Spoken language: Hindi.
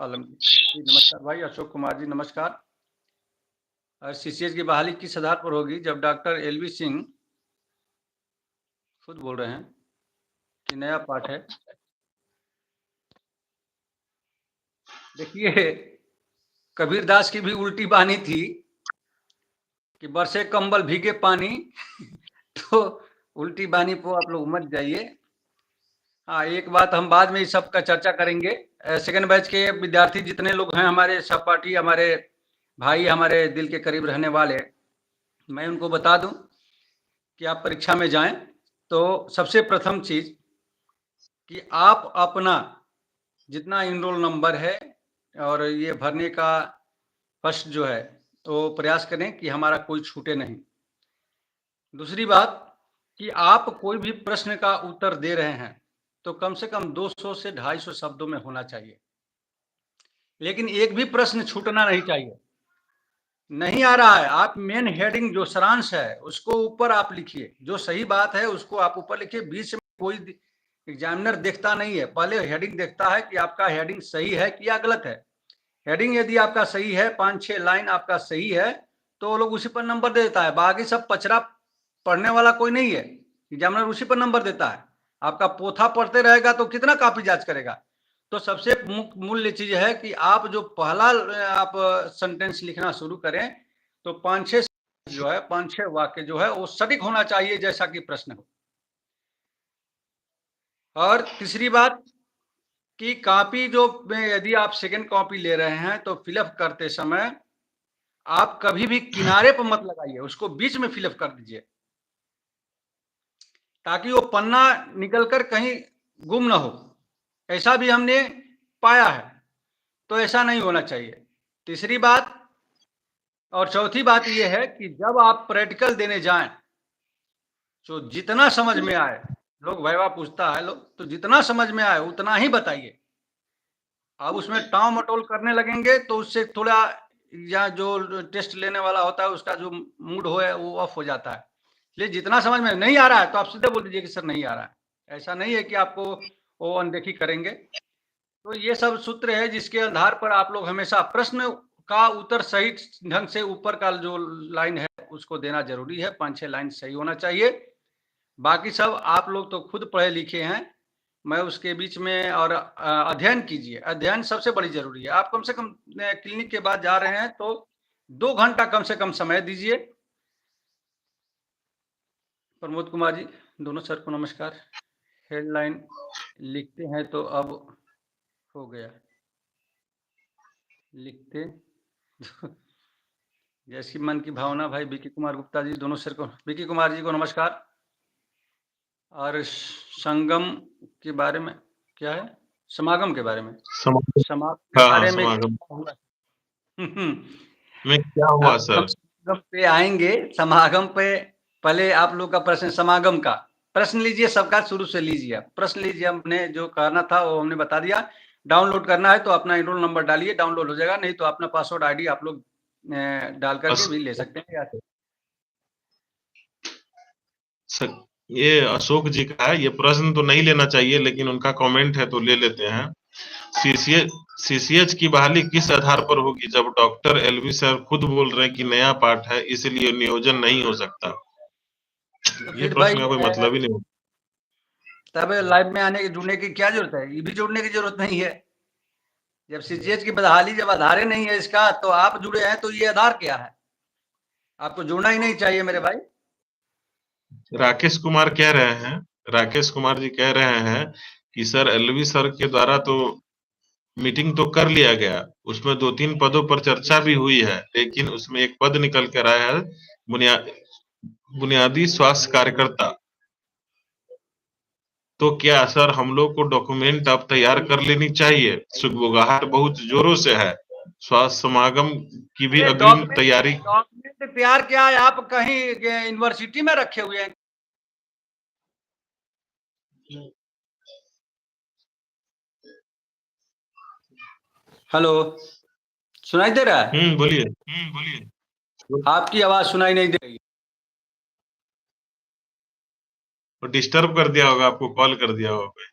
आलमगीर जी नमस्कार भाई, अशोक कुमार जी नमस्कार। सीसीएच की बहाली किस आधार पर होगी? जब डॉक्टर एलवी सिंह खुद बोल रहे हैं कि नया पाठ है। देखिए, कबीरदास की भी उल्टी बानी थी कि बरसे कंबल भीगे पानी तो उल्टी बानी को आप लोग मत जाइए। हाँ, एक बात हम बाद में इस सब का चर्चा करेंगे। सेकंड बैच के विद्यार्थी जितने लोग हैं, हमारे सहपाठी, हमारे भाई, हमारे दिल के करीब रहने वाले, मैं उनको बता दूं कि आप परीक्षा में जाएं तो सबसे प्रथम चीज कि आप अपना जितना इनरोल नंबर है और ये भरने का फर्स्ट जो है तो प्रयास करें कि हमारा कोई छूटे नहीं। दूसरी बात कि आप कोई भी प्रश्न का उत्तर दे रहे हैं तो कम से कम 200 से 250 शब्दों में होना चाहिए, लेकिन एक भी प्रश्न छूटना नहीं चाहिए। नहीं आ रहा है, आप मेन हेडिंग जो सारांश है उसको ऊपर आप लिखिए, जो सही बात है उसको आप ऊपर लिखिए। बीच में कोई एग्जामिनर देखता नहीं है, पहले हेडिंग देखता है कि आपका हेडिंग सही है कि या गलत है। हेडिंग यदि आपका सही है, 5-6 लाइन आपका सही है, तो वो लोग उसी पर नंबर दे देता है। बाकी सब पचरा पढ़ने वाला कोई नहीं है, एग्जामिनर उसी पर नंबर देता है। आपका पोथा पढ़ते रहेगा तो कितना कॉपी जांच करेगा? तो सबसे मूल्य चीज है कि आप जो पहला आप सेंटेंस लिखना शुरू करें तो 5-6 जो है, 5-6 वाक्य जो है वो सटीक होना चाहिए जैसा कि प्रश्न हो। और तीसरी बात कि कॉपी जो यदि आप सेकंड कॉपी ले रहे हैं तो फिलअप करते समय आप कभी भी किनारे पर मत लगाइए, उसको बीच में फिलअप कर दीजिए ताकि वो पन्ना निकलकर कहीं गुम ना हो। ऐसा भी हमने पाया है, तो ऐसा नहीं होना चाहिए। तीसरी बात और चौथी बात यह है कि जब आप प्रैक्टिकल देने जाएं तो जितना समझ में आए, लोग वाइवा पूछता है लोग, तो जितना समझ में आए उतना ही बताइए। अब उसमें टाव मटोल करने लगेंगे तो उससे थोड़ा, या जो टेस्ट लेने वाला होता है उसका जो मूड हो वो ऑफ हो जाता है। इसलिए जितना समझ में नहीं आ रहा है तो आप सीधे बोल दीजिए कि सर नहीं आ रहा है। ऐसा नहीं है कि आपको वो अनदेखी करेंगे। तो ये सब सूत्र है जिसके आधार पर आप लोग हमेशा प्रश्न का उत्तर सही ढंग से ऊपर का जो लाइन है उसको देना जरूरी है। 5-6 लाइन सही होना चाहिए। बाकी सब आप लोग तो खुद पढ़े लिखे हैं, मैं उसके बीच में और अध्ययन कीजिए। अध्ययन सबसे बड़ी जरूरी है। आप कम से कम क्लिनिक के बाद जा रहे हैं तो 2 घंटा कम से कम समय दीजिए। प्रमोद कुमार जी, दोनों सर को नमस्कार। हेडलाइन लिखते हैं तो अब हो गया लिखते जैसी मन की भावना। भाई विकी कुमार गुप्ता जी, दोनों सर को, विकी कुमार जी को नमस्कार। और संगम के बारे में क्या है? समागम के बारे में, समागम के बारे में समागम क्या हुआ? में क्या हुआ अब सर? हम समागम पे आएंगे। समागम पे पहले आप लोग का प्रश्न, समागम का प्रश्न लीजिए, सबका शुरू से लीजिए। प्रश्न लीजिए, हमने जो करना था वो हमने बता दिया। डाउनलोड करना है तो अपना एनरोल नंबर डालिए, डाउनलोड हो जाएगा। नहीं तो अपना पासवर्ड आईडी आप लोग डाल करके भी ले सकते हैं। सर, ये अशोक जी का है। ये प्रश्न तो नहीं लेना चाहिए लेकिन उनका कमेंट है तो ले लेते हैं। सीसीएच की बहाली किस आधार पर होगी जब डॉक्टर एलवी सर खुद बोल रहे हैं कि नया पाठ है इसलिए नियोजन नहीं हो सकता? तो ये फिर भाई प्रश्न का कोई मतलब ही नहीं। तब लाइव में आने के जुड़ने की क्या जरूरत है? ये भी जुड़ने की जरूरत नहीं है। जब सीजीएच की बदहाली, जब आधार ही नहीं है इसका, तो आप जुड़े हैं तो ये आधार क्या है? आपको जुड़ना ही नहीं चाहिए मेरे भाई। राकेश कुमार कह रहे हैं, राकेश कुमार जी कह रहे हैं कि सर एलवी सर के द्वारा तो मीटिंग तो कर लिया गया, उसमें 2-3 पदों पर चर्चा भी हुई है, लेकिन उसमें एक पद निकल कर आया है बुनियादी स्वास्थ्य कार्यकर्ता। तो क्या सर हम लोग को डॉक्यूमेंट अब तैयार कर लेनी चाहिए? सुगबुगाहट बहुत जोरों से है। स्वास्थ्य समागम की भी अग्रिम तैयारी। डॉक्यूमेंट तैयार क्या है? आप कहीं यूनिवर्सिटी में रखे हुए हैं? हेलो, सुनाई दे रहा है? बोलिए। आपकी आवाज सुनाई नहीं दे रही। डिस्टर्ब कर दिया होगा, आपको कॉल कर दिया होगा।